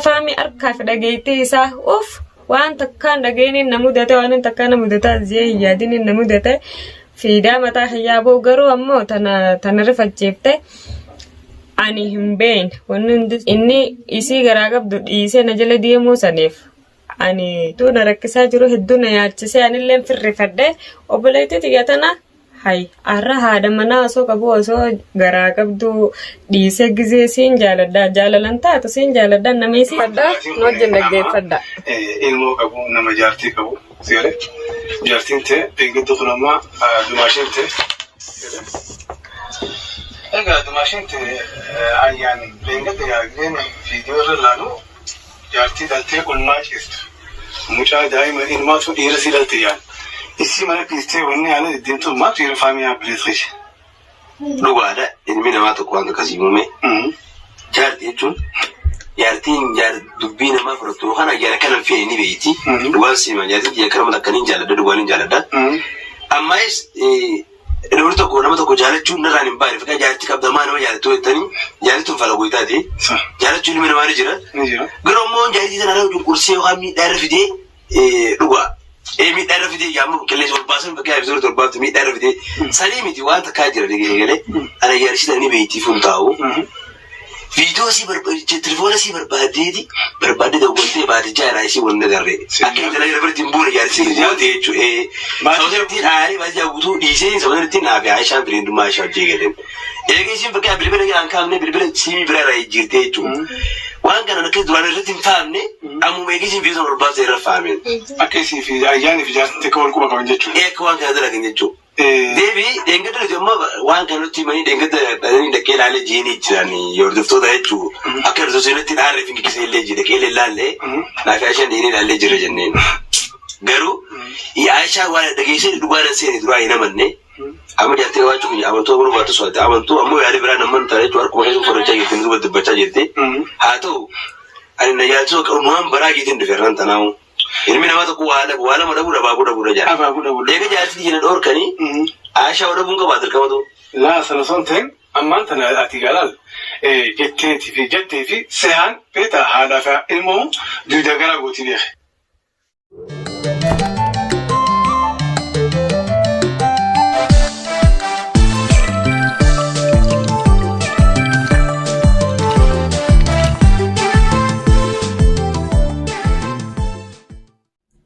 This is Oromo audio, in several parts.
فامي أركف دقيتي ساه أوف وأنت كان دقيني النمودة وأنت كان مودة زي ياديني النمودة في دامة حيابو قرو أمو تنرفت جيبته أني هم بين ونندس إني إسي غراقب دو إسي نجل ديمو سنيف أني تو نركسا جرو هدونا يارتسي أني اللين في الرفده وبلايتي تياتنا هاي أرى هذا منا أسوق أبو أسوق غراقب دو ديسي جزي سين جالدا جاللانتا تسين جالدا نميسي فدا نوجن دقي فدا إلمو أبو نما جارتي أبو سيالي جارتين تي بينك دخل ما دماشين تي إيه دماشين تي يعني بينك يعني فيديو رلانو جارتي دلتي كل ما شفت مشاهد دائما إن ما تو إيرسي دلتي يعني إسي مالك يستوي وني على الدين ما تير فامي أبليسش. لو هذا إن من ما تقول عندك كسيمومي. جارتي تون جارتين جار دبينا ما فرطوا خنا جار كلام فيه نبيتي. دواسي ما جارتي جار كلام لكنين جالد دوالين جالد. أما إيش لو تقول لما تقول جارت شو نراني مبارك فكان جارتي كابدا ما نو جارت توي تاني جارت تون فلا قويتاتي. جارت شو من ما نجرا. قرأمون جارتي تنا لو كرسي وخامي تعرف دي لغة. ميت عرف دي يا مو كلش والباسم بقى بزور تربات ميت عرف دي سليمي دي وانت كاجر دي قال انا يارشي دني بيتي فهمتاو فيديو سي تليفون سي بربادي بربادي ده قلت بعد جاي رايسي والنذري اكيد لا يربط تنبور يارسي دي جو ما صوتي عاري بس يابو دي سي صوتي ابي عايشه برين ما شاء جيجدن ايجي بقى بالبلد كان كامل بالبلد سي برا راي جيرتي تو وان كان انا كده وانا رتم فاهمني امو ما يجيش في زور الباص يرفعمين اكيد في يعني في جارتي كون كوبا كون جيتشو كوان كان هذا كان جيتشو ديبي دنگد جمما وان كانوا تيماني دنگد بدني دكيل على جيني تراني يوردفتو ده يجو اكر زوجين عارف انك كسي اللي جي دكيل لا ما في عشان ديني اللي جرى جنين غرو يا عائشه وانا دغيسي دوغانا سيني دراي نمني أما جاتي واجو كني أما تو برو باتو سوالت أما تو أمو يعني برا نمان تاري توار كوهي وفرجة جتين زود دبچة جتي هاتو أنا نجاتو كأمام برا جتين دفران تناو إنمي نما تقول ولا ما دبورا بابورا جات لكن جاتي جينا دور كني عايشة ولا بونكا بادر كم تو لا سنسونتين أما أنت أتيجالال جتي في سهان بيتا هذا فالمهم دودة غلا قوتي ليه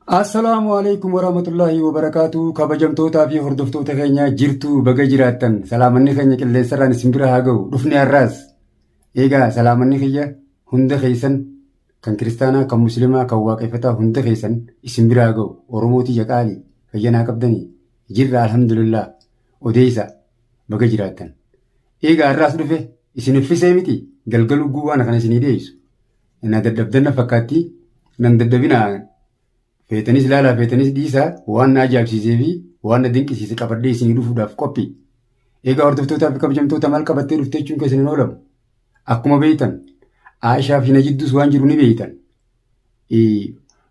السلام عليكم ورحمة الله وبركاته كبجمتوتا في هردفتوتا خينيا جيرتو بغا جيراتن سلامني خينيا كاللي سران سمبرا هاغو رفني الراس إيغا سلامني خينيا هند خيسن كان كريستانا كان مسلمة كان واقفتا هند خيسن سمبرا هاغو ورموتي جاكالي خيانا كبدني جير الحمد لله وديسا بغا جيراتن إيغا الراس رفه إسن في سيمتي قلقلو قوانا خان إسني ديسو إنا ددبدنا فكاتي ننددبنا فيتنيس لا فيتنيس ديسا وانا جاب سيزيفي وانا دينك سيزي كبردي سيني رفو داف كوبي إيغا هردفتوتا في كبجمتوتا مالكا بطي رفتيشون كسنين أولم أكما بيتن عائشة في نجدوس وانجروني بيتن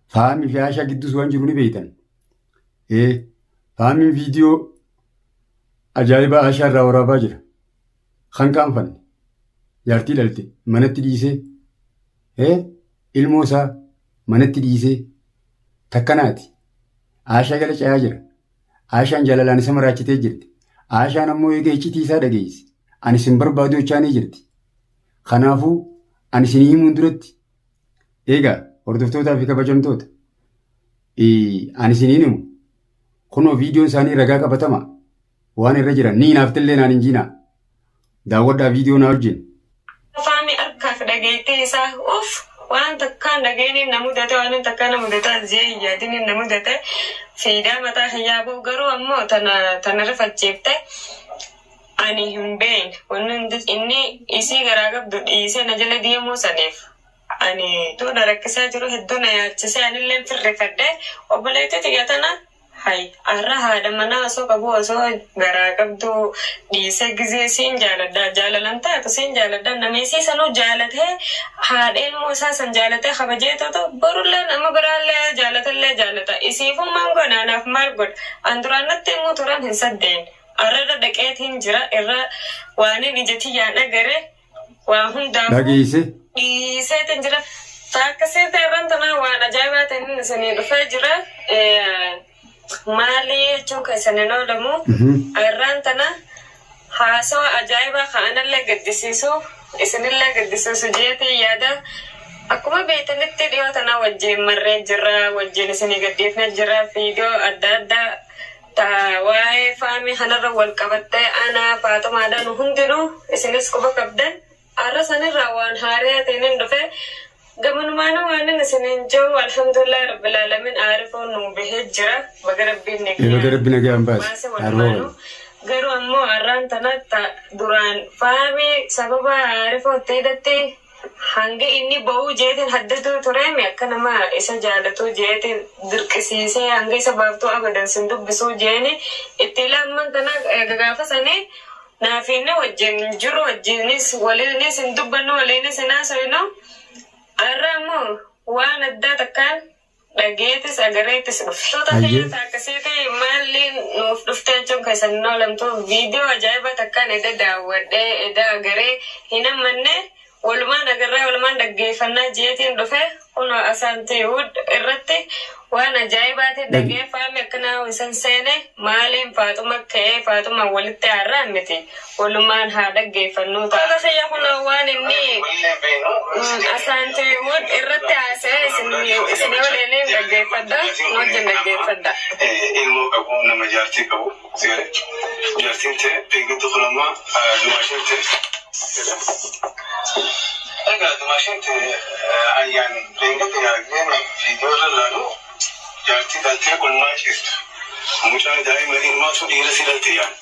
فهمي في عائشة جدوس وانجروني بيتن فهمي فيديو أجايبا عائشة راورا باجر خان كام فن يارتي لالتي منت ديسي الموسى منت ديسي تكناتي عائشة قالت أجر عائشة جلالاني سمراتي تجرت عائشة نمو يجي تيسا دقيس أنا سنبر بادو چاني جرتي خنافو أنا سنيي مندرت إيغا وردفتوتا في كبجمتوتا أنا سنينمو خنو فيديو ساني رقاقا بتما وانا الرجرة نين افتلين عن انجينا داودا فيديو نارجين فامي أركف دقيتي ساه أوف وأنت كان دقيني نمودة وأنت كان مودة زي ياديني نمودة في دامة حيابو قرو أمو تنرفت جيبته أني هم بين ونندس إني إسي غراقب دو إسي نجل ديمو سنيف أني تو نركسا جرو هدونا يارتسي أني اللين في الرفده وبلايتي تياتنا هاي أرى هذا منا أسوق أبو أسوق غراقب دو ديسي جزي سين جالدا جاللانتا تسين جالدا نميسي سنو جالته هادين موسى سن جالته خبجيتو تو برولن أما برال جالتا إسيفو مانغو ناناف مارغود أندرانت تيمو توران هنسدين أرى دكيت هنجرا إرى واني نجتي يانا غري وهم دامو دقيسي إيسي تنجرا Taakasii ta'erran tanaa waan ajaa'ibaatiin isinii dhufee jira. Maali jechuun kan isin oolamu irraan tana haasawa ajaa'ibaa ka'anallee gaddisiisu isinillee gaddisiisu jeetii yaada akkuma beekanitti dhiyoo tana wajjin marree jirra wajjin isinii gaddiifnee jira viidiyoo adda addaa waa'ee faamii kanarra wal qabattee ana Faatumaadhaan hundinuu isinis quba qabdan har'a sanirraa waan haariyaatiin hin dhufe gamanumana waan isiniin jiru alhamdulillah rabbil alamin aarifoon nu bahee jira baga rabbiin baas garuu ammoo har'aan tanatta duraan faamii sababa aarifootti hidhatti hanga inni ba'uu jeetiin haddatu tureemi akka nama isa jaalatu jeetiin dirqisiisee hanga isa baaftuu abadan sin dubbisuu jeeni itti lamman tana gaafasanii naafiinne wajjin jiru wajjinis waliinis hin dubbannu waliinis hin haasofnu har'a ammoo waan addaa takkaan dhageetis agareetis dhuftoota fayyata akkasiiti maalli nuuf dhuftee jechuun kan isin noolamtu viidiyoo ajaa'iba takkaan edda daawwadhee edda agaree hin ammanne walumaan agarraa walumaan dhaggeeffannaa jeetiin dhufe kun asaantiiwud irratti waan ajaa'ibaatiin dhaggeeffame akkana isan seene maaliin Faatuma ka'ee Faatuma walitti har'aan miti walumaan haa dhaggeeffannuu ta'a. Fayya kun waan inni asaantiiwud irratti haasa'e isin waliin dhaggeeffadha wajjin dhaggeeffadha. Ilmoo qabu nama jaartii qabu jaartiin ta'e beekamtu fulamaa dumaashin ta'e. Egaa dumaashin ta'e ayyaan beekamtu yaadeen viidiyoo irra laalu jaartii galtee qonnaa keessu mucaa daa'ima ilmaa sun dhiira si galte yaan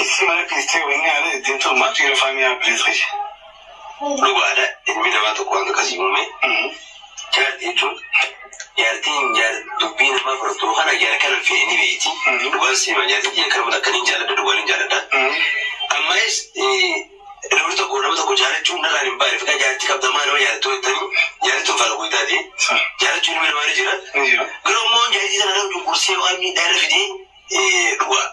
issi mana kiistee wayinni haala ittiin turmaa dhiira faamii aabilees qaje. Dhugaadha ilmi namaa tokko wanta akkasii uume jaartii jechuun jaartiin dubbii namaa fudhatu kana jaara kana fe'anii beeti dhugaan seema jaartii kana akkaniin jaaladha dhugaan hin jaaladha ammas namni tokko nama tokko jaalachuun narraan hin baane fiqaa jaartii qabdamaa nama jaalattu jettanii jaalattuun faana goytaati jaalachuun ilmi namaa ni jira garuu immoo jaartii sana nama dunqursee waan miidhaa irra fidee dhugaa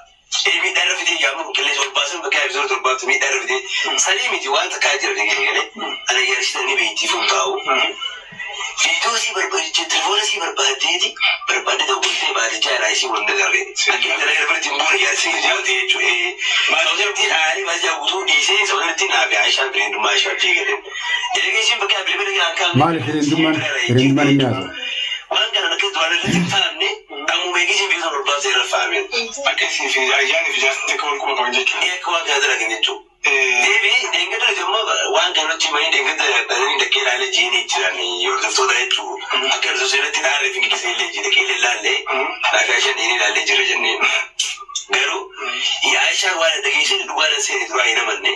miidhaa irra fidee yaamu qilleensa ol baasan bakka episooda torbaatti miidhaa irra fidee sadii miti waan takkaa jira galee ana jaarsita ni beektiif hin taa'u viidiyoo sii barbaadde telefoona sii barbaaddeeti barbaadde daawwattee baadiyyaa irraa isii wanta darbe akka dalagaa barti muura jaarsii jaalate jechuudha maasootii dhaarii baadiyyaa guutuu dhiisee sababatti naafi Aishaan bireendummaa ishee fiigaleen delegeeshiin bakka bilbila kan maali fireendummaan inni haasa'u waan kana akka duraan irratti hin faamne ammoo beekisiin beeksisa barbaasa irra faameen akka isii fi ayyaanii fi jaartii akka wal quba qaban jechuudha. Akka waan kana dalagan jechuudha. Deebii deengada immoo waan kanatti manii deengada dhanii dhaqqee ilaalee jiinii jiran hordoftoota jechuudha. Akka irra irratti dhaaree fi giddisee illee jira qeelee ilaallee akka Aishaan dhiinii ilaallee jira jenneen. Garuu Aishaan waan dhageessee dhugaadhaan seenee duraa hin amanne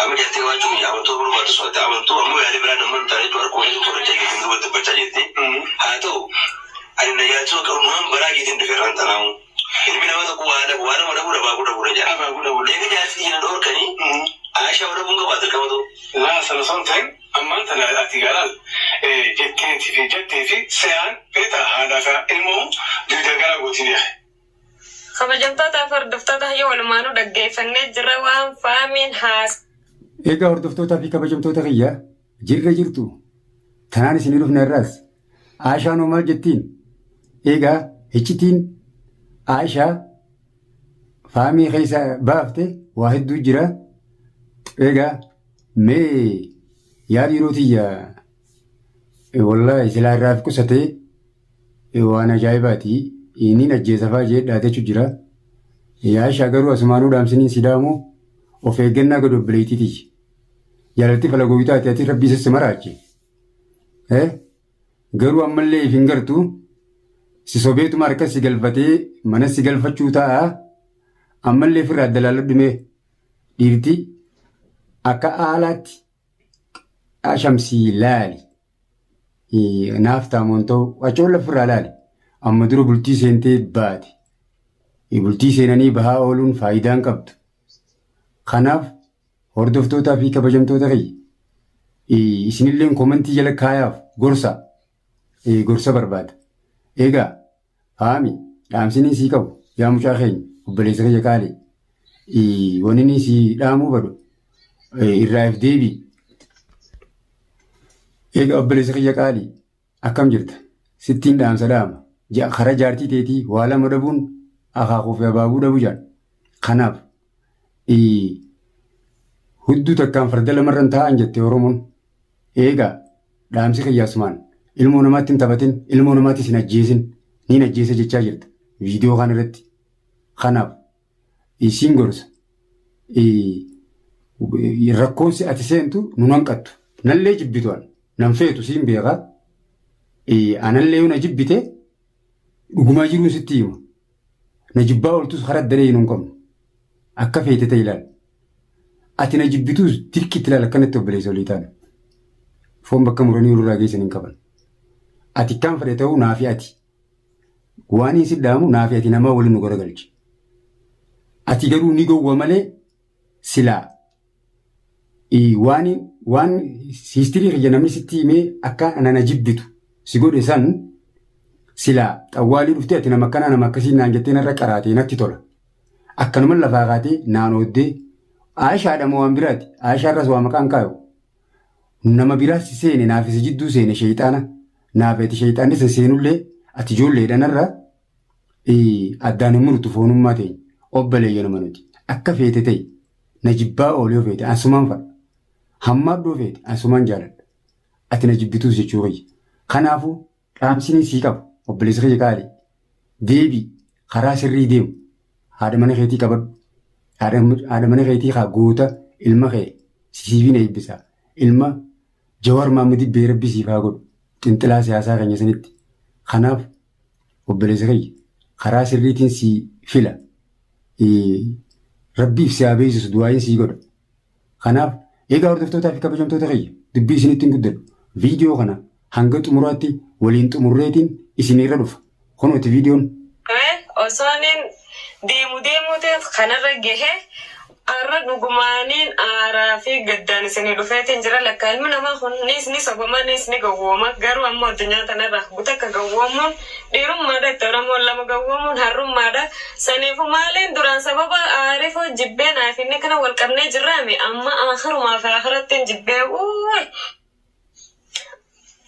amma jaartee waan cuun amantuu barbaadu so'atte amantuu ammoo yaadee biraan amman taa'ee tu harka waliin soorachaa geetiin duba dubbachaa jettee haa ta'u ani najaachuu akka uumamaan baraa geetiin dhufeerraan tanaamu. Ilmi nama tokko waan nama dhabuudha baakuu jaa. Deebii jaartii jiran dhorkanii Aishaa warra bunga baatan qabatu. Laa sana son ta'in ammaan tana ati gaalaal jetteetii fi jettee fi se'aan beeta haadhaa fi ilmoo dugda gara gootii dhiyaate. Kabajamtootaaf hordoftoota hayyoo walumaanuu dhaggeeffannee jira waan faamiin haas. Egaa hordoftootaa fi kabajamtoota kiyyaa jirra jirtu tanaan isinii dhufna irraas Aishaan hoo maal jettiin egaa hichitiin Aishaa faamii keessa baafte waa hedduu jira egaa mee yaada yerootiya wallahi silaa irraa fi qusatee waan ajaa'ibaati inni ajjeesafaa jee dhaatechuu jira Aishaa garuu asumaanuu dhaamsiniin sidaamu of eeggannaa gad obboleettiiti jaalatti falagooyitaati ati rabbii sassi maraache garuu ammallee if hin gartuu si sobeetuma harka si galfatee mana si galfachuu ta'a ammallee firraa dalaaladhume dhiirti akka aalaatti ashamsii laali naaf taamoon ta'u wachoon lafirraa laali amma dura bultii seentee baate bultii seenanii bahaa ooluun faayidaan qabdu kanaaf hordoftootaa fi kabajamtoota kiyya isinilleen komantii jala kaayaaf gorsa barbaada. Egaa faami dhaamsinii sii qabu yaa mucaa keenya obboleessa kiyya qaalee wanni sii dhaamuu badu irraa if deebii Egaa obboleessa kiyya qaalii akkam jirta? Sittiin dhaamsa dhaama. Kara jaartii teetii waa lama dhabuun akaakuu fi abaabuu dhabuu jaan. Kanaaf hudduu takkaan farda lamarran taa'an jette Oromoon. Egaa dhaamsi kiyya asumaan ilmoo namaatti hin taphatin, ilmoo namaatti hin ajjeesin, niin ajjeesa jechaa jirta viidiyoo kan irratti. Kanaaf isiin gorsa rakkoonsi ati seentu nun hanqattu. Nallee jibbituan nan feetu siin beekaa. Anallee yoo na jibbite dhugumaa jiruun sitti hima. Na jibbaa ooltus karaa daree hin qabnu. Akka feete ta'e ilaala. Ati na jibbituus dirqitti ilaala akkanatti obboleessa olii taana. Foon bakka muranii olirraa geessan hin qaban. Ati kan fedhe ta'uu naafi ati. Waan hin siddaamu naafi ati namaa waliin nu garagalchi. Ati garuu ni gowwa malee silaa. Waan siistirii kiyya namni sitti himee akka ana na jibbitu si godhe san silaa xawwaalii dhuftee ati nama akkanaa nama akkasii naan jettee narra qaraatee natti tola. Akkanuma lafaa kaatee naan ooddee Aayishaadha moo waan biraati? Aayishaarras waa maqaan kaayu. Nama biraas seene naafis jidduu seene sheexaana. Naafeeti sheexaanni san seenullee ati ijoolleedhaan irraa addaan hin murtu foonummaa ta'e obboleeyya nama nuti. Akka feete ta'e na jibbaa oolee feete ansumaan fa'a. Hammaa iddoo feete ansumaan jaaladha. Ati na jibbituus jechuu qayya. Kanaafuu dhaamsiin sii qabu obboleessa kiyya qaalii. Deebii karaa sirrii deemu. Haadha mana keetii qabadhu. Haadha mana keetii haa goota ilma kee siifii na eebbisaa. Ilma Jawaar Maammadii beerabbii siif haa godhu. Xinxilaa siyaasaa keenya sanitti. Kanaaf obboleessa kiyya karaa sirriitiin sii fila. Rabbiif si haa beeksisu du'aayin sii godha. Kanaaf egaa hordoftootaa fi kabajamtoota kiyya dubbii isinitti hin guddadhu. Viidiyoo kana hanga xumuraatti waliin xumurreetiin isinirra dhufa. Kunooti viidiyoon. Osoonin deemuuteef kanarra gahee arra dhugumaaniin aaraa fi gaddaan isinii dhufeetiin jira lakka ilmi namaa kun ni sobama ni gawwooma garuu ammoo addunyaa tanarra butakka gawwoomuun dhiirummaadha itti Oromoon lama gawwoomuun harrummaadha saniifu maaliin duraan sababa aariifoo jibbee naaf inni kana wal qabnee jirraame amma akhirumaa fi akhirattiin jibbee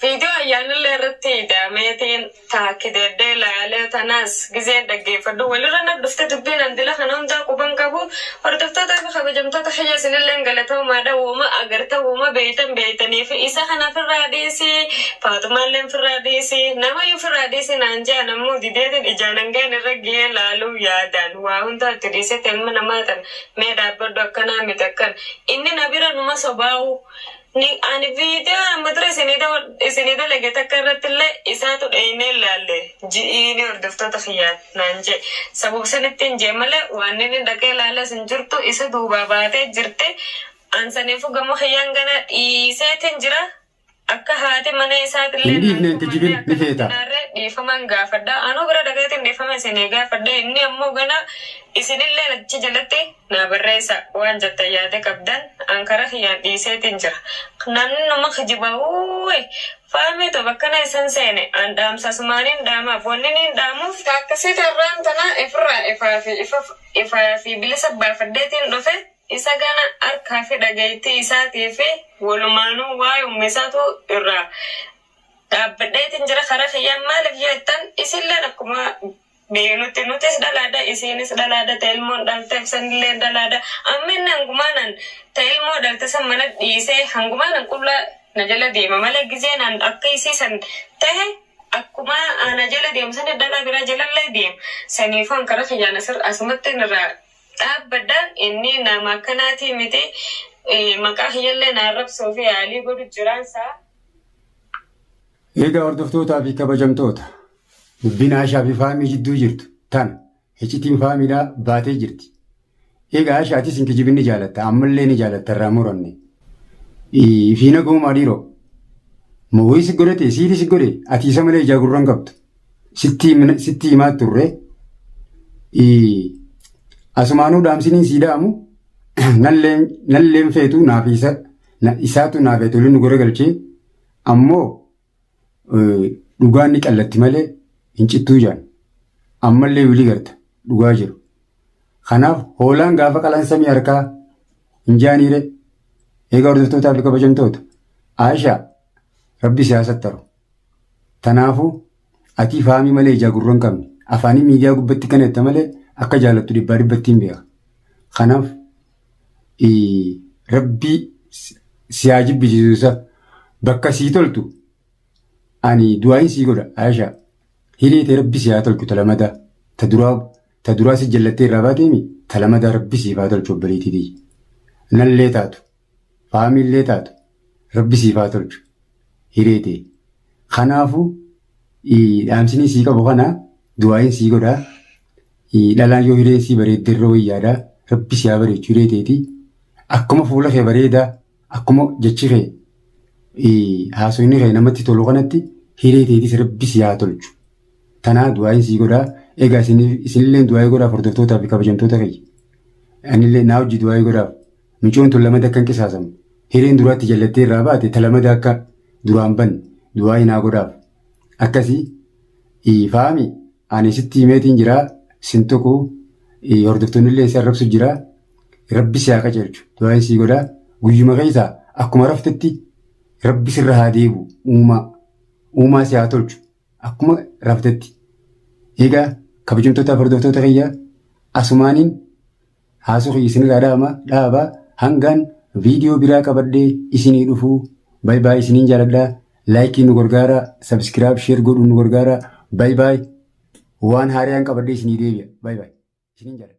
Video ayyaanillee irratti hidhameetiin taakideeddee ilaalee tanaas gizeen dhaggeeffadhu walirra dhufte dubbiin andila kana hundaa quban qabu hordoftootaa fi kabajamtoota kiyya isinillee galatoomaadha uuma agarta uuma beeytanii fi isa kana firraa dhiisii Faaxumaallee firraa dhiisii namayyuu firraa dhiisii naan je'an ammoo dideetiin ijaan hangeen irra gahee laaluu yaadaan waa hundaa itti dhiisetti ilma namaa tan mee dhaabbadhu akkanaa miti akkan inni na bira numa sobaa'u. Ani video amadra isinida lage takkarrattillee isaatu dheeyne ilaalle ji'iini hordoftoota kiyyaa naan jee sababa sanittiin jee malee waan inni dhaqee ilaala sin jirtu isa duubaa baatee jirte ansaniifu gama kiyyaan gana dhiiseetiin jira akka haati mana isaatillee dhiifaman gaafadha anuu bira dhaqeetiin dhiifama isinii gaafadha inni ammoo gana isinillee achi jalatti naa barreessa waan jettan yaade qabdan ankara kiyyaan dhiiseetiin jira. Nannuma kijibaa faameetu bakkana isan seene an dhaamsasumaaniin dhaamaaf wanni niin dhaamuuf akkasii tarraan tana ifaa fi bilisa baafaddeetiin dhufe isa gana harkaa fi dhagayitii isaatii fi walumaanuu waa'ee ummisaatu irraa dhaabbadheetiin jira karaa kiyyaan maaliif jettan isilleen akkuma nutis dhalaadha isiinis dhalaadha ta'ilmoon dhalteef sanillee dhalaadha amma inni hangumaanan ta'ilmoo dhalte san mana dhiisee hangumaanan qullaa na jala deema malee gizeenaan akka isiisan tahe akkuma na jala deemu sani dhalaa biraa jalallee deema saniifuu ankara kiyyaan asumatti irraa dhaabbadhaan inni nama akkanaatii miti maqaa kiyyallee na arrabsuu fi yaalii godhu jiraansaa. Egaa hordoftootaa fi kabajamtoota. Dubbiin Aashaa fi Faamii jidduu jirtu tana iccitiin Faamiidhaa baatee jirti. Egaa Aashaatis hin kijibin ni jaalatta ammallee ni jaalatta irraa muranne. Fiina goomaa dhiiroo. Mawwii si godhate siiti si godhe ati isa malee ijaa gurraan qabdu. Sitti himaa turre. Asumaanuu dhaamsiniin sii dhaamu nalleen feetu naaf isaatu naaf feetu waliin nu gora galchee ammoo dhugaan ni qallatti malee. Hincittuu jaan ammallee wilii garta dhugaa jiru. Kanaaf hoolaan gaafa qalansamii harkaa hin jaaniire egaa hordoftootaa fi kabajamtoota Aashaa rabbi siyaasattaru. Tanaafu ati faamii malee ijaa gurroon qabne afaanii miidiyaa gubbatti kan jette malee akka jaalattu dhibbaa dhibbatti hin beeka. Kanaaf rabbi siyaa jibbisiisuusa bakka sii toltu ani du'aayin sii godha Aisha hiriitee rabbi siyaa tolchu talamadaa ta duraa si jallattee irraa baateemi talamadaa rabbi siifaa tolchu obbaleetiiti. Nallee taatu faamiillee taatu rabbi siifaa tolchu hiriitee. Kanaafu dhaamsinii sii qabu kana du'aayin sii godhaa dhalaan yoo hireen sii bareeddee irra wayyaadhaa rabbi siyaa bareechuu hiriiteeti. Akkuma fuula kee bareedaa akkuma jechi kee haasofni kee namatti tolu kanatti hiriiteetis rabbi siyaa tolchu. Tanaa du'aayin sii godhaa. Egaa isinillee du'aayii godhaaf hordoftootaa fi kabajamtoota kee. Anillee naa hojii du'aayii godhaaf micoon tun lamada akka hin qisaasamu. Hireen duraatti jallattee irraa baate ta lamada akka duraan banne du'aayii naa godhaaf. Akkasii faami ani sitti himeetiin jiraa sin tokko hordoftoonni illee si arrabsu jiraa rabbi siyaa qajeelchu du'aayin sii godhaa guyyuma keessaa akkuma raftetti rabbi sirra haa deebu uumaa siyaa tolchu akkuma raftetti. Egaa kabajamtootaaf hordoftoota kiyyaa asumaaniin haasoo isinirraa dhaabaa hangaan viidiyoo biraa qabadhee isinii dhufuu baay baay isiniin jaaladhaa laayikii nu gargaaraa sabskiraayib sheer godhuu nu gargaaraa baay baay waan haaraan qabadhee isinii deebi'a baay baay isiniin jaaladha.